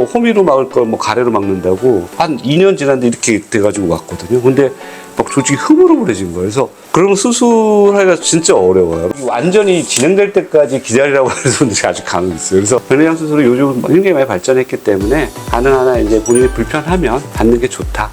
호미로 막을 걸 뭐 가래로 막는다고 한 2년 지났는데 이렇게 돼가지고 왔거든요. 근데 막 조직이 흐물흐물해진 거예요. 그래서 그러면 수술하기가 진짜 어려워요. 완전히 진행될 때까지 기다리라고 하는 분들이 아주 간혹 있어요. 그래서 백내장 수술은 요즘 굉장히 많이 발전했기 때문에 가능하나 이제 본인이 불편하면 받는 게 좋다.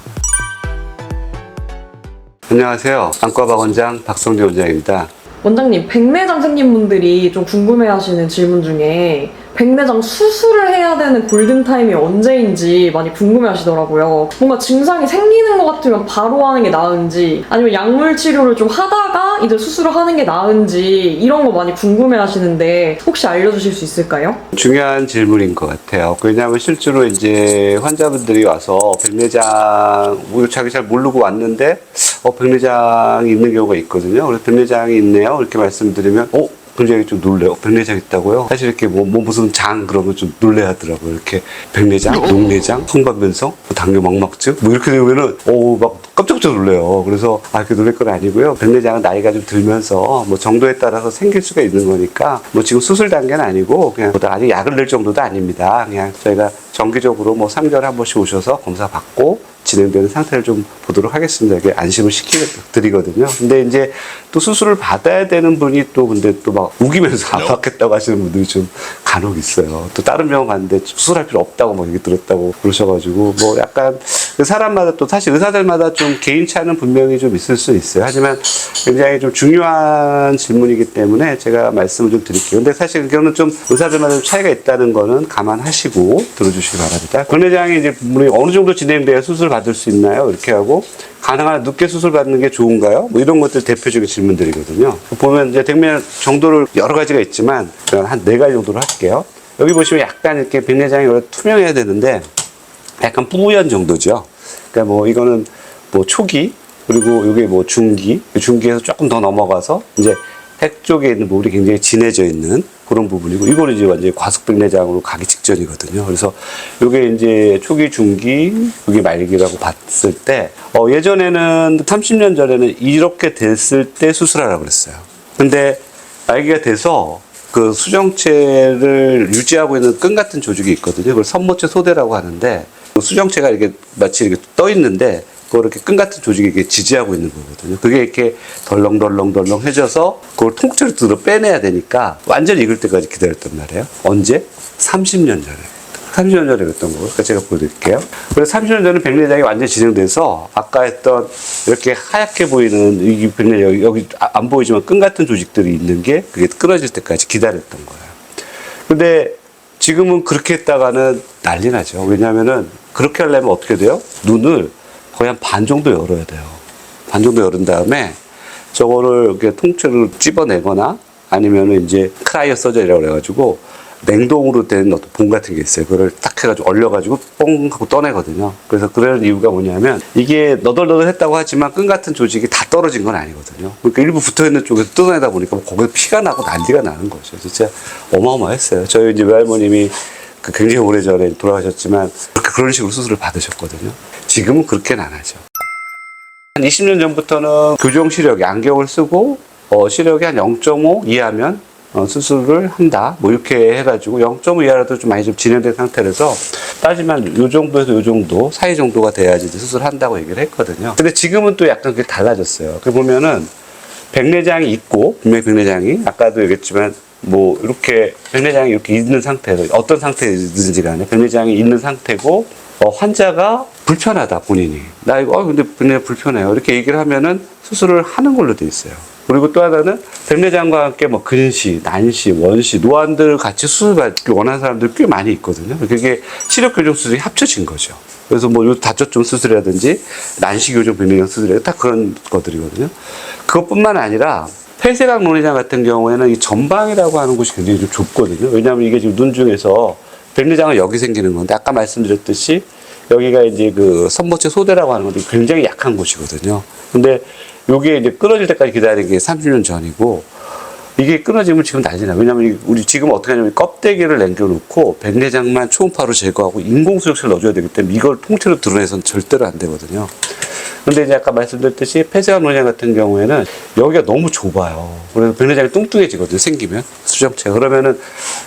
안녕하세요. 안과박원장 박성재 원장입니다. 원장님, 백내장 생긴 분들이 좀 궁금해하시는 질문 중에 백내장 수술을 해야 되는 골든타임이 언제인지 많이 궁금해하시더라고요. 뭔가 증상이 생기는 것 같으면 바로 하는 게 나은지, 아니면 약물 치료를 좀 하다가 이제 수술을 하는 게 나은지, 이런 거 많이 궁금해하시는데 혹시 알려주실 수 있을까요? 중요한 질문인 것 같아요. 왜냐하면 실제로 이제 환자분들이 와서 백내장 자기 잘 모르고 왔는데 백내장이 있는 경우가 있거든요. 그래서 백내장이 있네요. 이렇게 말씀드리면 굉장히 좀 놀래요. 백내장 있다고요? 사실 이렇게 뭐 무슨 장 그러면 좀 놀래야 하더라고요. 이렇게 백내장, 녹내장, 성반변성, 당뇨 망막증 뭐 이렇게 되면은 막 깜짝깜짝 놀래요. 그래서 이렇게 놀랄 건 아니고요. 백내장은 나이가 좀 들면서 뭐 정도에 따라서 생길 수가 있는 거니까 뭐 지금 수술 단계는 아니고 그냥 아직 약을 낼 정도도 아닙니다. 그냥 저희가 정기적으로 뭐 3개월에 한 번씩 오셔서 검사 받고 진행되는 상태를 좀 보도록 하겠습니다. 이게 안심을 시켜드리거든요. 근데 이제 또 수술을 받아야 되는 분이 또 근데 또 막 우기면서 안 받겠다고 하시는 분들이 좀 간혹 있어요. 또 다른 병원 갔는데 수술할 필요 없다고 막 얘기 들었다고 그러셔가지고 뭐 약간 사람마다 또 사실 의사들마다 좀 개인차는 분명히 좀 있을 수 있어요. 하지만 굉장히 좀 중요한 질문이기 때문에 제가 말씀을 좀 드릴게요. 근데 사실 그거는 좀 의사들마다 좀 차이가 있다는 거는 감안하시고 들어주시기 바랍니다. 백내장이 이제 어느 정도 진행돼야 수술 받을 수 있나요? 이렇게 하고 가능한 늦게 수술 받는 게 좋은가요? 뭐 이런 것들 대표적인 질문들이거든요. 보면 이제 백내장 정도를 여러 가지가 있지만 한 4가지 정도로 할게요. 여기 보시면 약간 이렇게 백내장이 원래 투명해야 되는데 약간 뿌연 정도죠. 그러니까 뭐 이거는 뭐 초기 그리고 이게 뭐 중기에서 조금 더 넘어가서 이제 핵 쪽에 있는 부분이 굉장히 진해져 있는 그런 부분이고, 이거는 이제 완전히 과속백내장으로 가기 직전이거든요. 그래서 이게 이제 초기, 중기, 여기 말기라고 봤을 때, 예전에는 30년 전에는 이렇게 됐을 때 수술하라고 그랬어요. 근데 말기가 돼서 그 수정체를 유지하고 있는 끈 같은 조직이 있거든요. 그걸 선모체 소대라고 하는데, 그 수정체가 이렇게 마치 이렇게 떠 있는데, 그걸 이렇게 끈 같은 조직이 이렇게 지지하고 있는 거거든요. 그게 이렇게 덜렁덜렁 해져서 그걸 통째로 들어 빼내야 되니까 완전히 익을 때까지 기다렸단 말이에요. 언제? 30년 전에. 30년 전에 그랬던 거고. 그러니까 제가 보여드릴게요. 그래서 30년 전에 백내장이 완전히 진행돼서 아까 했던 이렇게 하얗게 보이는 이 백내장, 여기 안 보이지만 끈 같은 조직들이 있는 게 그게 끊어질 때까지 기다렸던 거예요. 근데 지금은 그렇게 했다가는 난리 나죠. 왜냐면은 그렇게 하려면 어떻게 돼요? 눈을 거의 한 반 정도 열어야 돼요. 반 정도 열은 다음에 저거를 이렇게 통째로 찝어내거나 아니면은 이제 크라이어 서저리라고 그래가지고 냉동으로 된 어떤 봉 같은 게 있어요. 그거를 딱 해가지고 얼려가지고 뽕 하고 떠내거든요. 그래서 그런 이유가 뭐냐면 이게 너덜너덜 했다고 하지만 끈 같은 조직이 다 떨어진 건 아니거든요. 그러니까 일부 붙어 있는 쪽에서 뜯어내다 보니까 거기서 피가 나고 난리가 나는 거죠. 진짜 어마어마했어요. 저희 이제 외할머님이 굉장히 오래전에 돌아가셨지만 그런 식으로 수술을 받으셨거든요. 지금은 그렇게는 안 하죠. 한 20년 전부터는 교정 시력이 안경을 쓰고 시력이 한 0.5 이하면 수술을 한다. 뭐 이렇게 해가지고 0.5 이하라도 좀 많이 좀 진행된 상태라서 따지면 요 정도에서 요 정도 사이 정도가 돼야지 수술한다고 얘기를 했거든요. 근데 지금은 또 약간 그게 달라졌어요. 그 보면은 백내장이 있고 분명히 백내장이 아까도 얘기했지만 뭐 이렇게 백내장이 이렇게 있는 상태에서 어떤 상태이든지 간에 백내장이 있는 상태고 환자가 불편하다 본인이 나 이거 근데 백내장 불편해요 이렇게 얘기를 하면은 수술을 하는 걸로 돼 있어요. 그리고 또 하나는 백내장과 함께 뭐 근시, 난시, 원시, 노안들 같이 수술받기 원하는 사람들 꽤 많이 있거든요. 그게 시력 교정 수술이 합쳐진 거죠. 그래서 뭐 다초점 수술이라든지 난시 교정 백내장 수술이라든지 다 그런 것들이거든요. 그것뿐만 아니라 폐쇄각 녹내장 같은 경우에는 이 전방이라고 하는 곳이 굉장히 좀 좁거든요. 왜냐하면 이게 지금 눈 중에서 백내장은 여기 생기는 건데 아까 말씀드렸듯이 여기가 이제 그 선모체 소대라고 하는 건데 굉장히 약한 곳이거든요. 근데 요게 이제 끊어질 때까지 기다리는 게 30년 전이고 이게 끊어지면 지금 난리나. 왜냐면 우리 지금 어떻게 하냐면 껍데기를 남겨놓고 백내장만 초음파로 제거하고 인공수용체를 넣어줘야 되기 때문에 이걸 통째로 드러내서는 절대로 안 되거든요. 근데 이제 아까 말씀드렸듯이 폐쇄각 녹내장 같은 경우에는 여기가 너무 좁아요. 그래서 백내장이 뚱뚱해지거든요. 생기면 수정체. 그러면은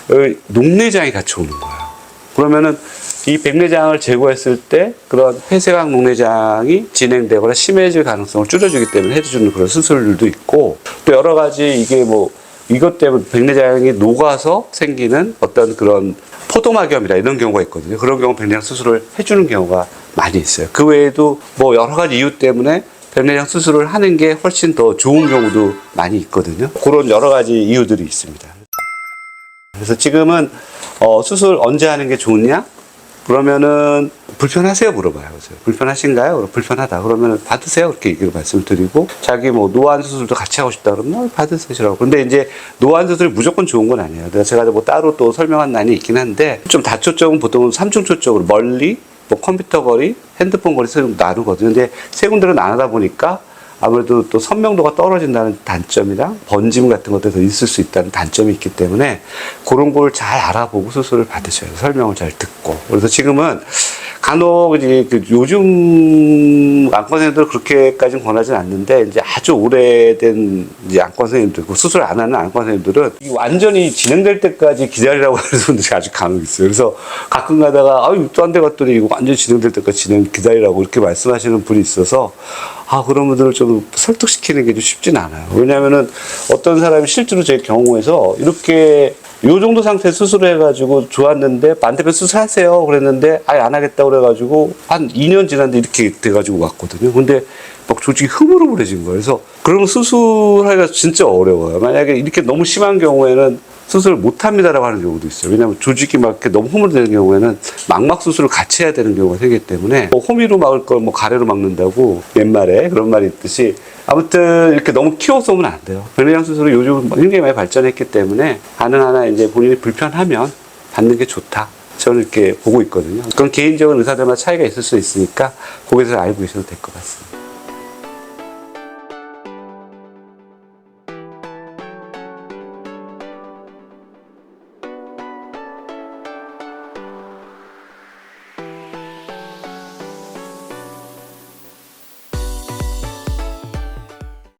여기 녹내장이 같이 오는 거예요. 그러면은 이 백내장을 제거했을 때 그런 폐쇄각 녹내장이 진행되거나 심해질 가능성을 줄여주기 때문에 해주는 그런 수술들도 있고, 또 여러 가지 이게 뭐 이것 때문에 백내장이 녹아서 생기는 어떤 그런 포도막염이라 이런 경우가 있거든요. 그런 경우 백내장 수술을 해주는 경우가 많이 있어요. 그 외에도 뭐 여러 가지 이유 때문에 백내장 수술을 하는 게 훨씬 더 좋은 경우도 많이 있거든요. 그런 여러 가지 이유들이 있습니다. 그래서 지금은 수술 언제 하는 게 좋냐? 그러면은 불편하세요? 물어봐요. 그래서 불편하신가요? 불편하다. 그러면 받으세요. 그렇게 얘기를 말씀드리고, 자기 뭐 노안 수술도 같이 하고 싶다 그러면 받으시라고. 근데 이제 노안 수술이 무조건 좋은 건 아니에요. 제가 뭐 따로 또 설명한 난이 있긴 한데, 좀 다초점은 보통은 3중초점으로 멀리, 뭐 컴퓨터 거리, 핸드폰 거리 나누거든요. 근데 세 군데로 나누다 보니까 아무래도 또 선명도가 떨어진다는 단점이랑 번짐 같은 것도 더 있을 수 있다는 단점이 있기 때문에 그런 걸 잘 알아보고 수술을 받으셔야 돼요. 설명을 잘 듣고. 그래서 지금은 간혹 이제 요즘 안과 선생님들 그렇게까지는 권하진 않는데, 이제 아주 오래된 이제 안과 선생님들, 수술 안 하는 안과 선생님들은 완전히 진행될 때까지 기다리라고 하는 분들이 아주 간혹 있어요. 그래서 가끔 가다가 아유 또 한 대 갔더니 이거 완전히 진행될 때까지 기다리라고 이렇게 말씀하시는 분이 있어서, 그런 분들을 좀 설득시키는 게 좀 쉽진 않아요. 왜냐면은 어떤 사람이 실제로 제 경우에서 이렇게 요 정도 상태 수술을 해가지고 좋았는데 반대편 수술하세요 그랬는데 아예 안 하겠다고 그래가지고 한 2년 지났는데 이렇게 돼가지고 왔거든요. 근데 막 조직이 흐물흐물해진 거예요. 그래서 그러면 수술하기가 진짜 어려워요. 만약에 이렇게 너무 심한 경우에는 수술을 못합니다라고 하는 경우도 있어요. 왜냐하면 조직이 막 이렇게 너무 흐물되는 경우에는 망막 수술을 같이 해야 되는 경우가 생기기 때문에, 뭐 호미로 막을 걸 뭐 가래로 막는다고 옛말에 그런 말이 있듯이, 아무튼 이렇게 너무 키워서 오면 안 돼요. 백내장 수술은 요즘 굉장히 많이 발전했기 때문에 하나 이제 본인이 불편하면 받는 게 좋다. 저는 이렇게 보고 있거든요. 그건 개인적인 의사들마다 차이가 있을 수 있으니까 거기서 알고 계셔도 될 것 같습니다.